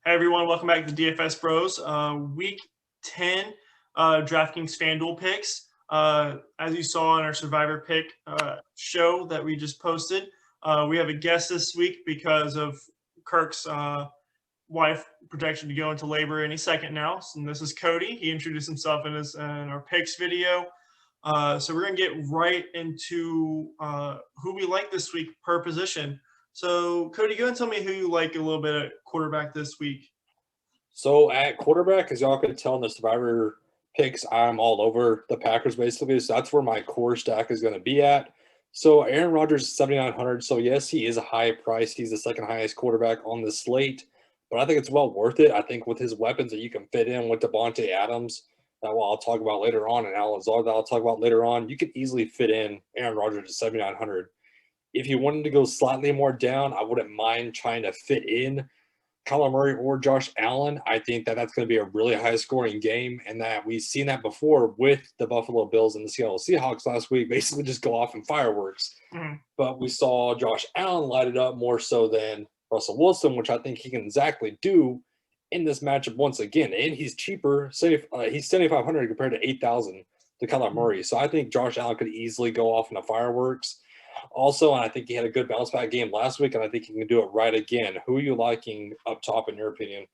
Hey everyone, welcome back to DFS Bros. Week 10 DraftKings FanDuel picks. As you saw in our Survivor pick show that we just posted, we have a guest this week because of Kirk's wife projection to go into labor any second now. And this is Cody. He introduced himself in our picks video. So we're going to get right into who we like this week per position. So, Cody, go and tell me who you like a little bit at quarterback this week. So at quarterback, as y'all can tell in the Survivor picks, I'm all over the Packers basically. So that's where my core stack is going to be at. So Aaron Rodgers is 7,900. So yes, he is a high price. He's the second highest quarterback on the slate, but I think it's well worth it. I think with his weapons that you can fit in with Devontae Adams, that I'll talk about later on, and Al Lazard that I'll talk about later on, you could easily fit in Aaron Rodgers to 7,900. If you wanted to go slightly more down, I wouldn't mind trying to fit in Kyler Murray or Josh Allen. I think that that's going to be a really high-scoring game, and that we've seen that before with the Buffalo Bills and the Seattle Seahawks last week, basically just go off in fireworks. Mm-hmm. But we saw Josh Allen light it up more so than Russell Wilson, which I think he can exactly do in this matchup once again. And he's cheaper. He's 7,500 compared to 8,000 to Kyler Murray. So I think Josh Allen could easily go off in the fireworks. Also, and I think he had a good bounce back game last week, and I think he can do it right again. Who are you liking up top in your opinion?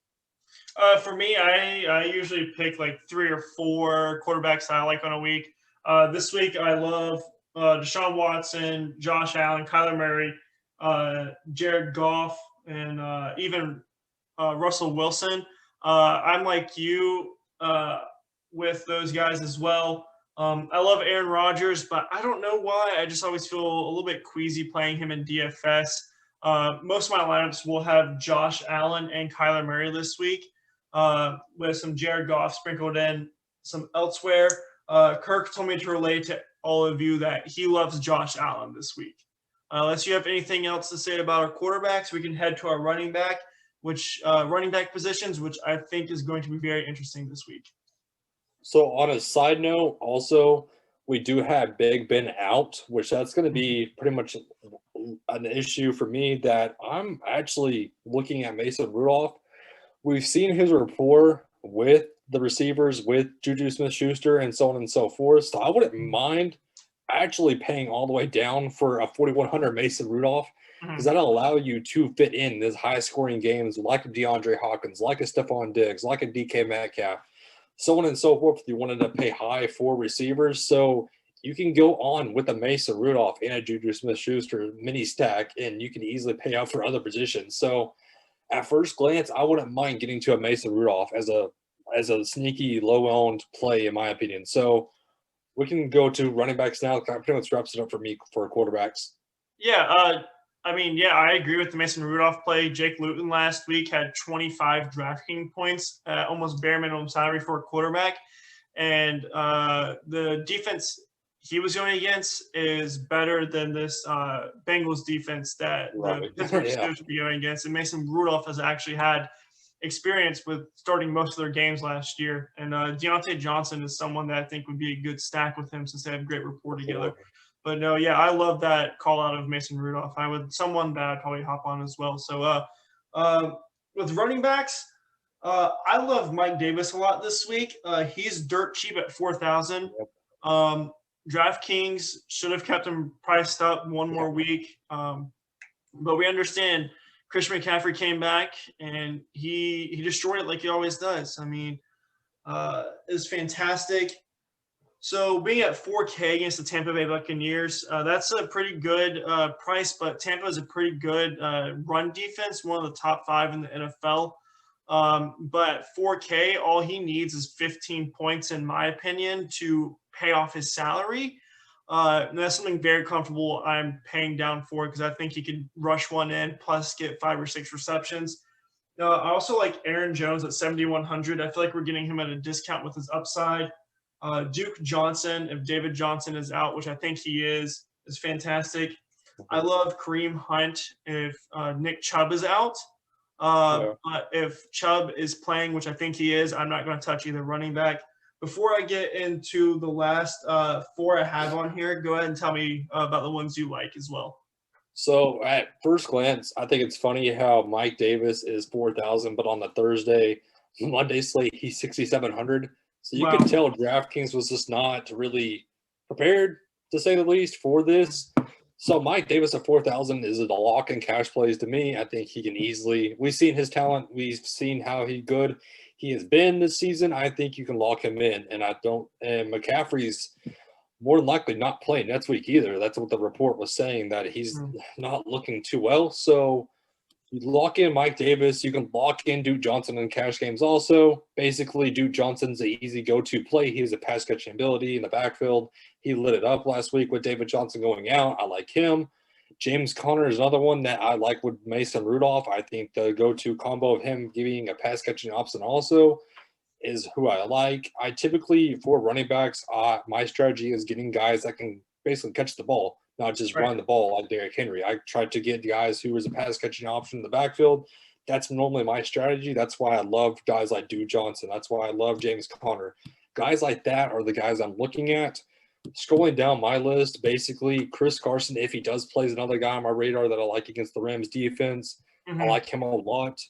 For me, I usually pick like 3 or 4 quarterbacks I like on a week. This week, I love Deshaun Watson, Josh Allen, Kyler Murray, Jared Goff, and even Russell Wilson. I'm like you with those guys as well. I love Aaron Rodgers, but I don't know why. I just always feel a little bit queasy playing him in DFS. Most of my lineups will have Josh Allen and Kyler Murray this week, with some Jared Goff sprinkled in some elsewhere. Kirk told me to relay to all of you that he loves Josh Allen this week. Unless you have anything else to say about our quarterbacks, we can head to our running back positions, which I think is going to be very interesting this week. So on a side note, also, we do have Big Ben out, which that's going to be pretty much an issue for me that I'm actually looking at Mason Rudolph. We've seen his rapport with the receivers, with Juju Smith-Schuster, and so on and so forth. So I wouldn't mind actually paying all the way down for a 4,100 Mason Rudolph, because that'll allow you to fit in these high-scoring games like a DeAndre Hopkins, like a Stephon Diggs, like a DK Metcalf, so on and so forth. If you wanted to pay high for receivers, so you can go on with a Mason Rudolph and a Juju Smith-Schuster mini stack, and you can easily pay out for other positions. So at first glance, I wouldn't mind getting to a Mason Rudolph as a sneaky low-owned play, in my opinion. So we can go to running backs now. That pretty much wraps it up for me for quarterbacks. Yeah, I agree with the Mason Rudolph play. Jake Luton last week had 25 DraftKings points, almost bare minimum salary for a quarterback. And the defense he was going against is better than this Bengals defense that the Pittsburgh Steelers would be going against. And Mason Rudolph has actually had experience with starting most of their games last year. And Deontay Johnson is someone that I think would be a good stack with him since they have great rapport together. But no, yeah, I love that call out of Mason Rudolph. Someone that I'd probably hop on as well. So with running backs, I love Mike Davis a lot this week. He's dirt cheap at 4,000. DraftKings should have kept him priced up one more week. But we understand Christian McCaffrey came back and he destroyed it like he always does. I mean, it's fantastic. So being at 4K against the Tampa Bay Buccaneers, that's a pretty good price, but Tampa is a pretty good run defense, one of the top 5 in the NFL. But 4K, all he needs is 15 points, in my opinion, to pay off his salary. And that's something very comfortable I'm paying down for, because I think he could rush one in plus get 5 or 6 receptions. I also like Aaron Jones at 7,100. I feel like we're getting him at a discount with his upside. Duke Johnson, if David Johnson is out, which I think he is fantastic. I love Kareem Hunt if Nick Chubb is out. But if Chubb is playing, which I think he is, I'm not going to touch either running back. Before I get into the last 4 I have on here, go ahead and tell me about the ones you like as well. So at first glance, I think it's funny how Mike Davis is 4,000, but on the Monday slate, he's 6,700. So you Wow. can tell DraftKings was just not really prepared, to say the least, for this. So Mike Davis at 4,000 is a lock in cash plays to me. I think he can easily. We've seen his talent. We've seen how good he has been this season. I think you can lock him in, and I don't. And McCaffrey's more than likely not playing next week either. That's what the report was saying, that he's not looking too well. So you lock in Mike Davis. You can lock in Duke Johnson in cash games also. Basically, Duke Johnson's an easy go-to play. He has a pass catching ability in the backfield. He lit it up last week with David Johnson going out. I like him. James Conner is another one that I like with Mason Rudolph. I think the go-to combo of him giving a pass catching option also is who I like. I typically, for running backs, my strategy is getting guys that can basically catch the ball, not just run the ball like Derrick Henry. I try to get guys who is a pass catching option in the backfield. That's normally my strategy. That's why I love guys like Duke Johnson. That's why I love James Conner. Guys like that are the guys I'm looking at. Scrolling down my list, basically, Chris Carson, if he does play, is another guy on my radar that I like against the Rams defense. I like him a lot.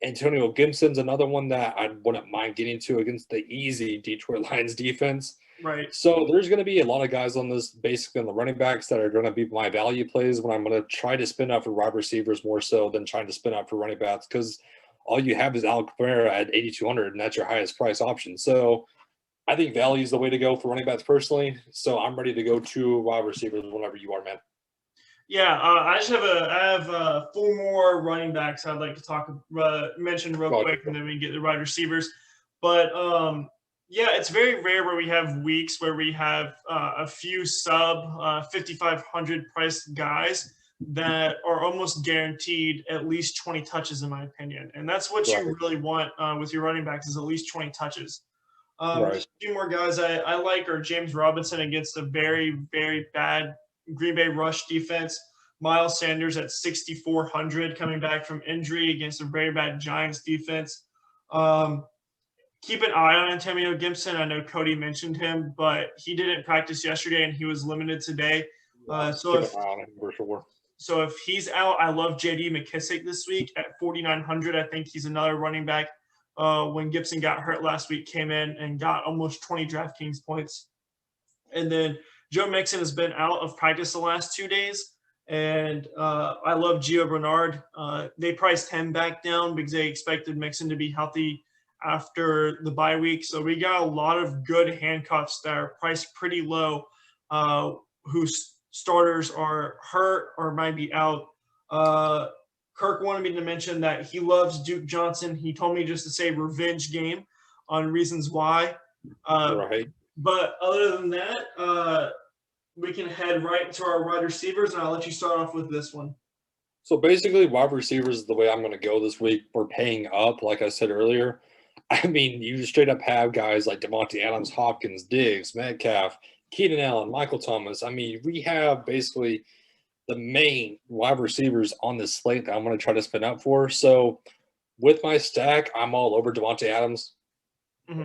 Antonio Gibson's another one that I wouldn't mind getting to against the easy Detroit Lions defense. Right. So there's going to be a lot of guys on this, basically on the running backs, that are going to be my value plays when I'm going to try to spin out for wide receivers more so than trying to spin out for running backs, because all you have is Alec Kamara at 8,200, and that's your highest price option. So I think value is the way to go for running backs personally. So I'm ready to go to wide receivers whenever you are, man. Yeah, I have 4 more running backs I'd like to mention real quick, and then we get the wide receivers. But yeah, it's very rare where we have weeks where we have a few sub 5,500 priced guys that are almost guaranteed at least 20 touches, in my opinion. And that's what you really want with your running backs, is at least 20 touches. Just a few more guys I like are James Robinson against a very, very bad Green Bay rush defense. Miles Sanders at 6,400 coming back from injury against a very bad Giants defense. Keep an eye on Antonio Gibson. I know Cody mentioned him, but he didn't practice yesterday and he was limited today. So if he's out, I love J.D. McKissick this week at 4,900. I think he's another running back. When Gibson got hurt last week, came in and got almost 20 DraftKings points. And then Joe Mixon has been out of practice the last 2 days. And I love Gio Bernard. They priced him back down because they expected Mixon to be healthy after the bye week. So we got a lot of good handcuffs that are priced pretty low, whose starters are hurt or might be out. Kirk wanted me to mention that he loves Duke Johnson. He told me just to say revenge game on reasons why. But other than that, we can head right into our wide receivers, and I'll let you start off with this one. So basically, wide receivers is the way I'm going to go this week. We're paying up, like I said earlier. I mean, you straight up have guys like Devontae Adams, Hopkins, Diggs, Metcalf, Keenan Allen, Michael Thomas. I mean, we have basically the main wide receivers on this slate that I'm going to try to spin up for. So with my stack, I'm all over Devontae Adams.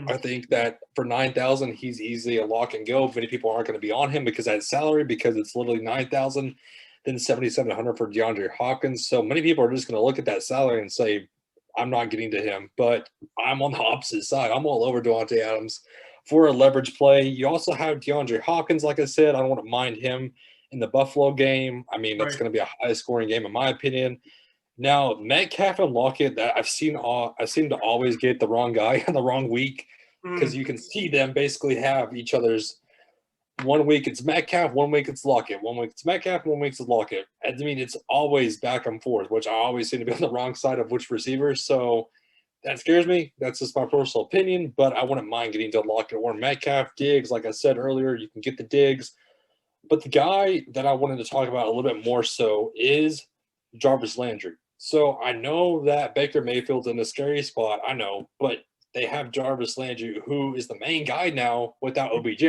I think that for 9,000, he's easily a lock and go. Many people aren't going to be on him because of that salary, because it's literally 9,000, then 7,700 for DeAndre Hopkins. So many people are just going to look at that salary and say, I'm not getting to him. But I'm on the opposite side. I'm all over Devontae Adams for a leverage play. You also have DeAndre Hopkins, like I said. I don't want to mind him in the Buffalo game. I mean, that's going to be a high-scoring game in my opinion. Now, Metcalf and Lockett, that I seem to always get the wrong guy in the wrong week, because you can see them basically have each other's. 1 week it's Metcalf, 1 week it's Lockett, 1 week it's Metcalf, 1 week it's Lockett. I mean, it's always back and forth, which I always seem to be on the wrong side of which receiver. So that scares me. That's just my personal opinion, but I wouldn't mind getting to Lockett or Metcalf. Diggs, like I said earlier, you can get the Diggs. But the guy that I wanted to talk about a little bit more so is Jarvis Landry. So I know that Baker Mayfield's in a scary spot, I know, but they have Jarvis Landry, who is the main guy now without OBJ.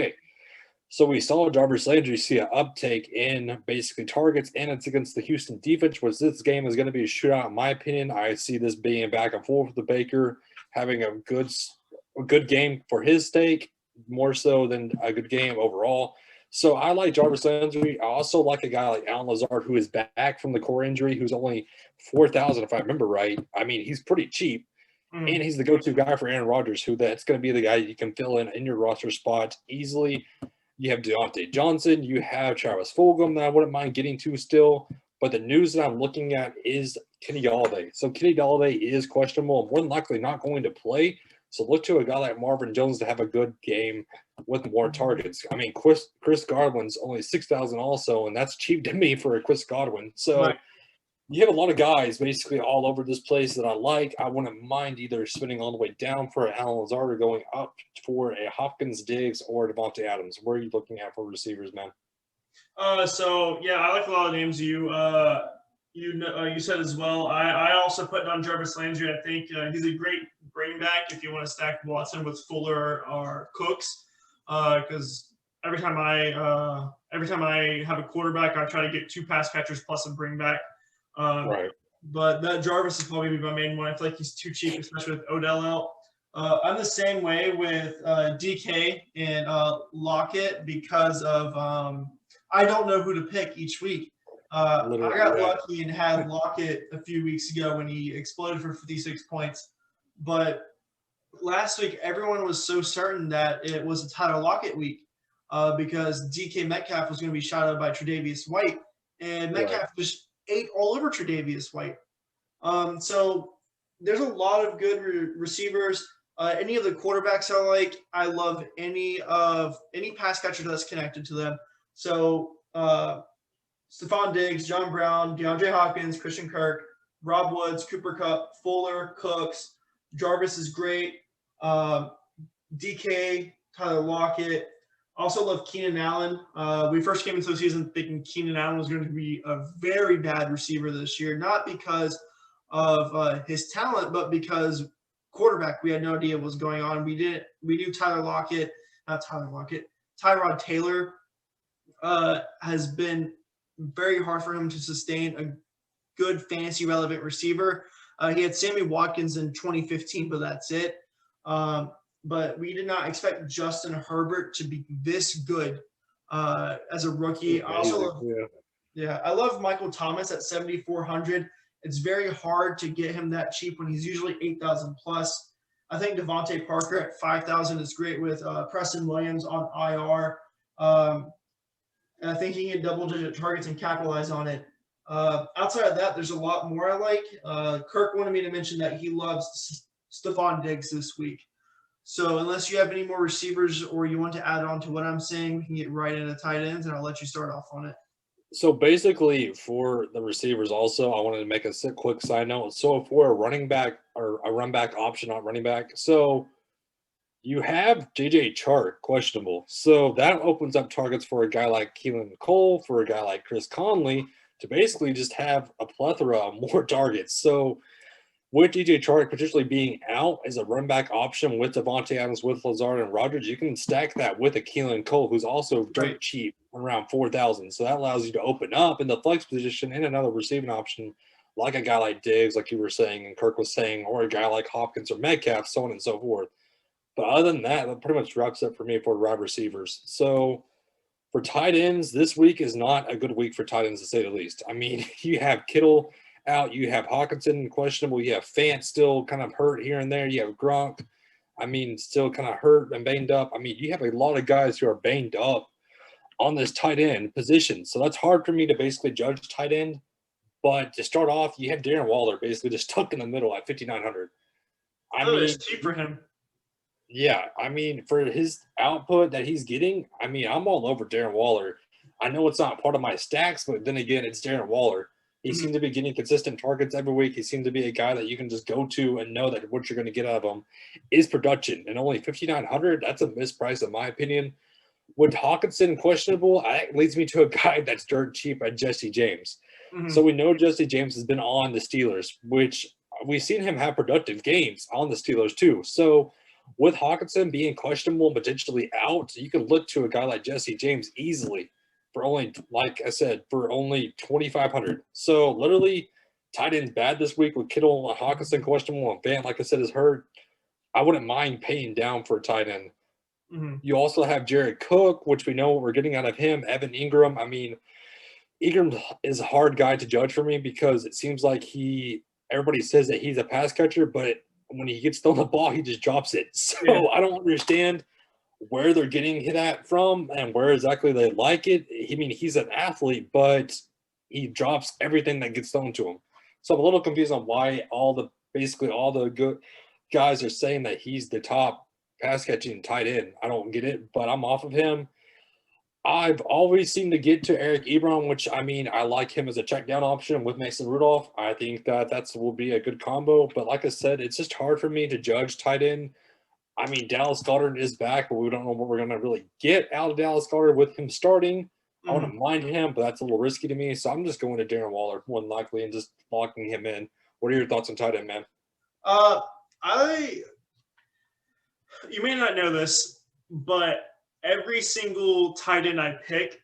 So we saw Jarvis Landry see an uptake in basically targets, and it's against the Houston defense, which this game is going to be a shootout, in my opinion. I see this being back and forth with the Baker, having a good game for his stake, more so than a good game overall. So I like Jarvis Landry. I also like a guy like Alan Lazard, who is back from the core injury, who's only 4,000 if I remember right. I mean, he's pretty cheap, and he's the go-to guy for Aaron Rodgers, who that's going to be the guy you can fill in your roster spot easily. You have Deontay Johnson, you have Travis Fulgham that I wouldn't mind getting to still. But the news that I'm looking at is Kenny Galladay. So Kenny Galladay is questionable and more than likely not going to play. So look to a guy like Marvin Jones to have a good game with more targets. I mean, Chris Godwin's only 6,000 also, and that's cheap to me for a Chris Godwin. So you have a lot of guys basically all over this place that I like. I wouldn't mind either spinning all the way down for Alan Lazard or going up for a Hopkins, Diggs, or Devontae Adams. Where are you looking at for receivers, man? So yeah, I like a lot of names you said as well. I also put down Jarvis Landry. I think he's a great bring back if you want to stack Watson with Fuller or Cooks, because every time I have a quarterback, I try to get 2 pass catchers plus a bring back. Right. But that Jarvis is probably my main one. I feel like he's too cheap, especially with Odell out. I'm the same way with DK and Lockett because of I don't know who to pick each week. I got lucky and had Lockett a few weeks ago when he exploded for 56 points. But last week, everyone was so certain that it was a Tyler Lockett week because DK Metcalf was going to be shot out by Tre'Davious White. And Metcalf just ate all over Tre'Davious White. So there's a lot of good receivers. Any of the quarterbacks I like. I love any pass catcher that's connected to them. So Stephon Diggs, John Brown, DeAndre Hopkins, Christian Kirk, Rob Woods, Cooper Kupp, Fuller, Cooks, Jarvis is great. DK, Tyler Lockett. Also love Keenan Allen. We first came into the season thinking Keenan Allen was going to be a very bad receiver this year, not because of his talent, but because quarterback, we had no idea what was going on. We knew Tyrod Taylor has been very hard for him to sustain a good fantasy relevant receiver. He had Sammy Watkins in 2015, but that's it. But we did not expect Justin Herbert to be this good as a rookie. I love Michael Thomas at 7,400. It's very hard to get him that cheap when he's usually 8,000 plus. I think Devontae Parker at 5,000 is great with Preston Williams on IR. And I think he can get double-digit targets and capitalize on it. Outside of that, there's a lot more I like. Kirk wanted me to mention that he loves Stephon Diggs this week. So unless you have any more receivers or you want to add on to what I'm saying, we can get right into tight ends, and I'll let you start off on it. So basically for the receivers also, I wanted to make a quick side note. So for a running back or a run back option on running back, so you have J.J. Chark questionable. So that opens up targets for a guy like Keelan Cole, for a guy like Chris Conley, to basically just have a plethora of more targets. So with DJ Chark potentially being out as a run back option with Devontae Adams, with Lazard and Rodgers, you can stack that with a Keelan Cole, who's also dirt cheap, around 4,000. So that allows you to open up in the flex position in another receiving option, like a guy like Diggs, like you were saying, and Kirk was saying, or a guy like Hopkins or Metcalf, so on and so forth. But other than that, that pretty much wraps up for me for wide receivers. So for tight ends, this week is not a good week for tight ends, to say the least. I mean, you have Kittle out, you have Hawkinson questionable, you have Fant still kind of hurt here and there, you have Gronk, I mean, still kind of hurt and banged up. I mean, you have a lot of guys who are banged up on this tight end position. So that's hard for me to basically judge tight end. But to start off, you have Darren Waller basically just stuck in the middle at 5,900. I mean, it's cheap for him. Yeah, I mean, for his output that he's getting, I mean, I'm all over Darren Waller. I know it's not part of my stacks, but then again, it's Darren Waller. He seemed to be getting consistent targets every week. He seemed to be a guy that you can just go to and know that what you're going to get out of him is production. And only 5,900, that's a misprice in my opinion. With Hawkinson questionable, that leads me to a guy that's dirt cheap at Jesse James. So we know Jesse James has been on the Steelers, which we've seen him have productive games on the Steelers too. So with Hawkinson being questionable and potentially out, you can look to a guy like Jesse James easily for only, like I said, for only 2,500. So literally, tight end's bad this week with Kittle and Hawkinson questionable, and Fant, like I said, is hurt. I wouldn't mind paying down for a tight end. You also have Jared Cook, which we know what we're getting out of him. Evan Ingram. I mean, Ingram is a hard guy to judge for me because it seems like everybody says that he's a pass catcher, but when he gets thrown the ball, he just drops it. So Yeah. I don't understand where they're getting hit at from and where exactly they like it. I mean, he's an athlete, but he drops everything that gets thrown to him. So I'm a little confused on why basically all the good guys are saying that he's the top pass catching tight end. I don't get it, but I'm off of him. I've always seemed to get to Eric Ebron, which I mean, I like him as a check down option with Mason Rudolph. I think that will be a good combo. But like I said, it's just hard for me to judge tight end. I mean, Dallas Goedert is back, but we don't know what we're going to really get out of Dallas Goedert with him starting. I wouldn't mind him, but that's a little risky to me. So I'm just going to Darren Waller, more than likely, and just locking him in. What are your thoughts on tight end, man? You may not know this, but every single tight end I pick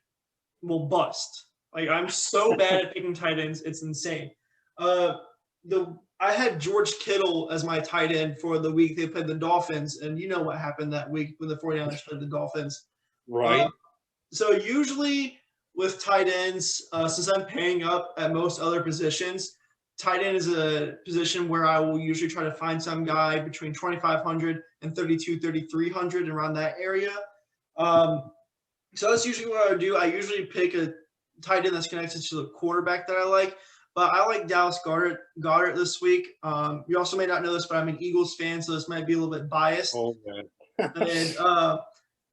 will bust. Like, I'm so bad at picking tight ends, it's insane. I had George Kittle as my tight end for the week they played the Dolphins, and you know what happened that week when the 49ers played the Dolphins. Right. So usually with tight ends, since I'm paying up at most other positions, tight end is a position where I will usually try to find some guy between 2,500 and 3,300 around that area. So that's usually what I do. I usually pick a tight end that's connected to the quarterback that I like. But I like Dallas Goedert this week. You also may not know this, but I'm an Eagles fan, so this might be a little bit biased. Oh, man. And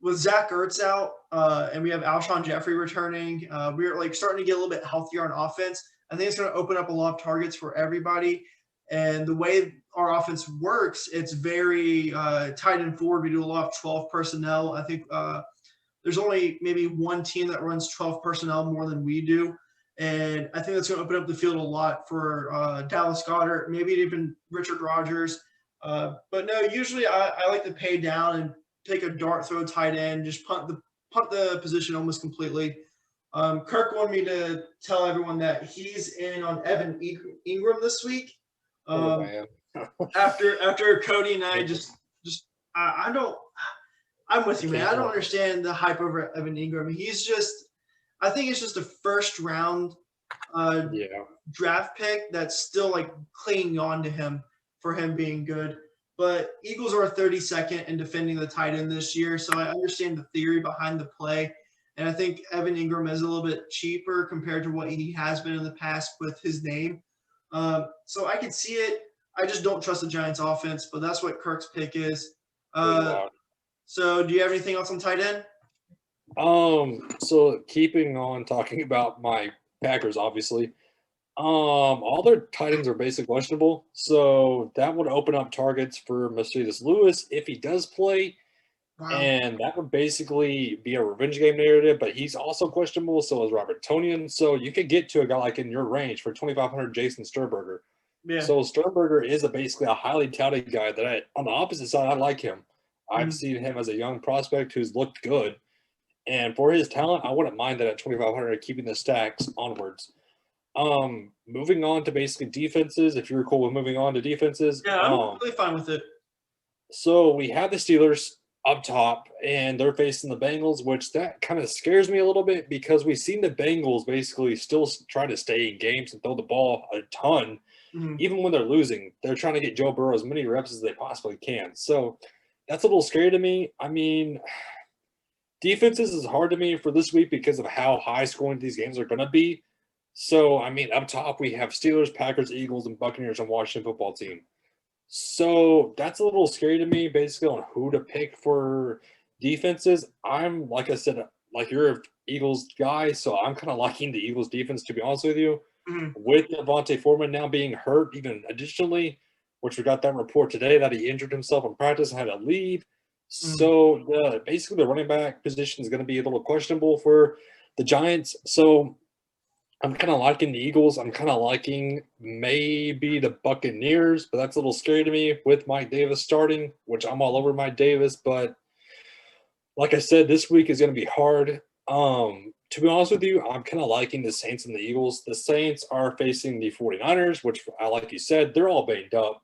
with Zach Ertz out, and we have Alshon Jeffrey returning, we're like starting to get a little bit healthier on offense. I think it's going to open up a lot of targets for everybody. And the way our offense works, it's very tight and forward. We do a lot of 12 personnel. I think there's only maybe one team that runs 12 personnel more than we do. And I think that's going to open up the field a lot for Dallas Goedert, maybe even Richard Rodgers. But no, usually I like to pay down and take a dart throw tight end, just punt the position almost completely. Kirk wanted me to tell everyone that he's in on Evan Ingram this week. After Cody and I I'm with you, man. I don't understand the hype over Evan Ingram. I think it's just a first round draft pick that's still like clinging on to him for him being good. But Eagles are 32nd in defending the tight end this year, so I understand the theory behind the play. And I think Evan Ingram is a little bit cheaper compared to what he has been in the past with his name. So I can see it. I just don't trust the Giants offense, but that's what Kirk's pick is. So do you have anything else on tight end? So keeping on talking about my Packers, obviously, all their tight ends are basically questionable. So that would open up targets for Mercedes Lewis if he does play. Wow. And that would basically be a revenge game narrative, but he's also questionable. So is Robert Tonyan. So you could get to a guy like in your range for 2,500, Jason Sternberger. Yeah. So Sternberger is basically a highly touted guy that on the opposite side, I like him. I've seen him as a young prospect who's looked good. And for his talent, I wouldn't mind that at 2,500, keeping the stacks onwards. Moving on to basically defenses, if you're cool with moving on to defenses. Yeah, I'm really fine with it. So we have the Steelers up top, and they're facing the Bengals, which that kind of scares me a little bit because we've seen the Bengals basically still try to stay in games and throw the ball a ton. Even when they're losing, they're trying to get Joe Burrow as many reps as they possibly can. So that's a little scary to me. I mean, defenses is hard to me for this week because of how high scoring these games are going to be. So, I mean, up top, we have Steelers, Packers, Eagles, and Buccaneers on Washington football team. So that's a little scary to me, basically, on who to pick for defenses. I'm, like I said, like you're an Eagles guy, so I'm kind of liking the Eagles defense, to be honest with you. With Devontae Foreman now being hurt, even additionally, which we got that report today that he injured himself in practice and had to leave. So basically the running back position is going to be a little questionable for the Giants. So I'm kind of liking the Eagles. I'm kind of liking maybe the Buccaneers, but that's a little scary to me with Mike Davis starting, which I'm all over Mike Davis. But like I said, this week is going to be hard. To be honest with you, I'm kind of liking the Saints and the Eagles. The Saints are facing the 49ers, which, like you said, they're all banged up.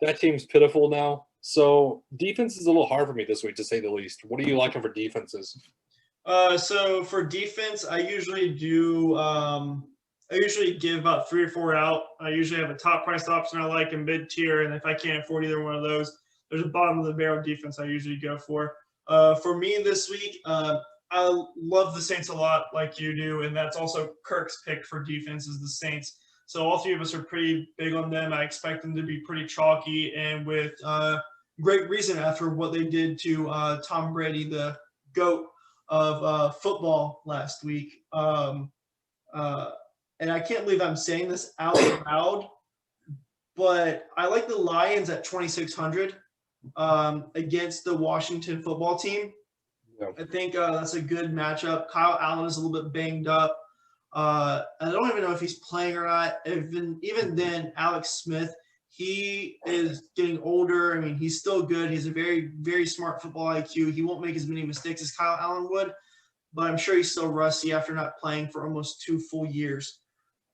That team's pitiful now. So defense is a little hard for me this week, to say the least. What are you liking for defenses? So for defense, I usually do. I usually give about 3 or 4 out. I usually have a top priced option I like in mid tier, and if I can't afford either one of those, there's a bottom of the barrel defense I usually go for. For me this week, I love the Saints a lot, like you do, and that's also Kirk's pick for defense is the Saints. So all three of us are pretty big on them. I expect them to be pretty chalky, and with great reason after what they did to Tom Brady, the GOAT of football last week. And I can't believe I'm saying this out loud, but I like the Lions at 2,600 against the Washington football team. Yep. I think that's a good matchup. Kyle Allen is a little bit banged up. I don't even know if he's playing or not. Even then, Alex Smith, he is getting older. I mean, he's still good. He's a very, very smart football IQ. He won't make as many mistakes as Kyle Allen would, but I'm sure he's still rusty after not playing for almost 2 full years.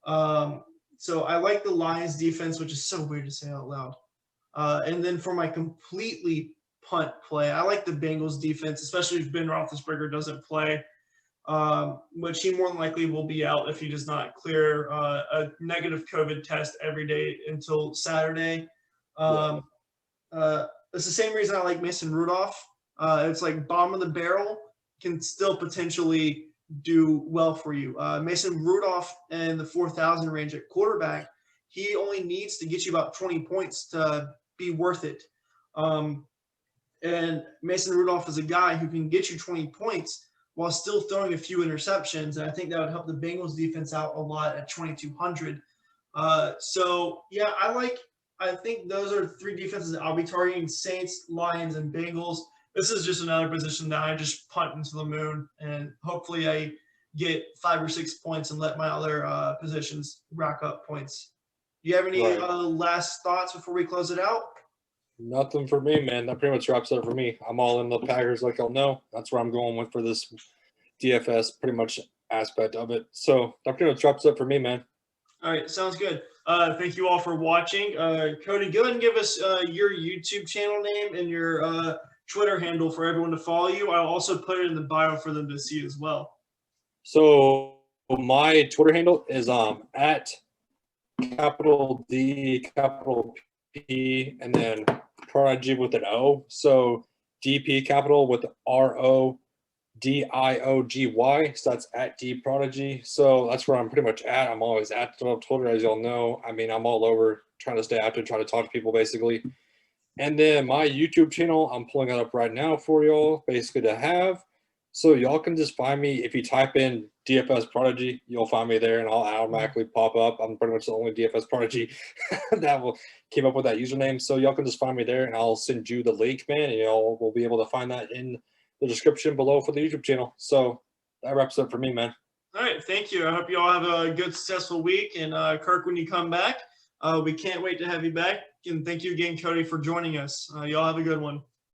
So I like the Lions defense, which is so weird to say out loud. And then for my completely punt play, I like the Bengals defense, especially if Ben Roethlisberger doesn't play, which he more than likely will be out if he does not clear a negative COVID test every day until Saturday. It's the same reason I like Mason Rudolph. It's like bottom of the barrel, can still potentially do well for you. Mason Rudolph in the 4,000 range at quarterback, he only needs to get you about 20 points to be worth it. And Mason Rudolph is a guy who can get you 20 points while still throwing a few interceptions. And I think that would help the Bengals defense out a lot at 2,200. So yeah, I think those are 3 defenses that I'll be targeting: Saints, Lions, and Bengals. This is just another position that I just punt into the moon, and hopefully I get 5 or 6 points and let my other positions rack up points. Do you have any last thoughts before we close it out? Nothing for me, man. That pretty much wraps it up for me. I'm all in the Packers, like y'all know. That's where I'm going with for this DFS pretty much aspect of it. So that pretty much wraps it up for me, man. All right, sounds good. Thank you all for watching. Cody, go ahead and give us your YouTube channel name and your Twitter handle for everyone to follow you. I'll also put it in the bio for them to see as well. So my Twitter handle is at capital D, capital P, and then Prodigy with an O. So DP capital with RODIOGY. So that's at DFSProdigy. So that's where I'm pretty much at. I'm always active on Twitter, as y'all know. I mean, I'm all over trying to stay active, trying to talk to people basically. And then my YouTube channel, I'm pulling it up right now for y'all, basically to have. So y'all can just find me. If you type in DFS Prodigy, you'll find me there, and I'll automatically pop up. I'm pretty much the only DFS Prodigy that will keep up with that username. So y'all can just find me there, and I'll send you the link, man, and y'all will be able to find that in the description below for the YouTube channel. So that wraps up for me, man. All right, thank you. I hope you all have a good, successful week. And Kirk, when you come back, we can't wait to have you back. And thank you again, Cody, for joining us. Y'all have a good one.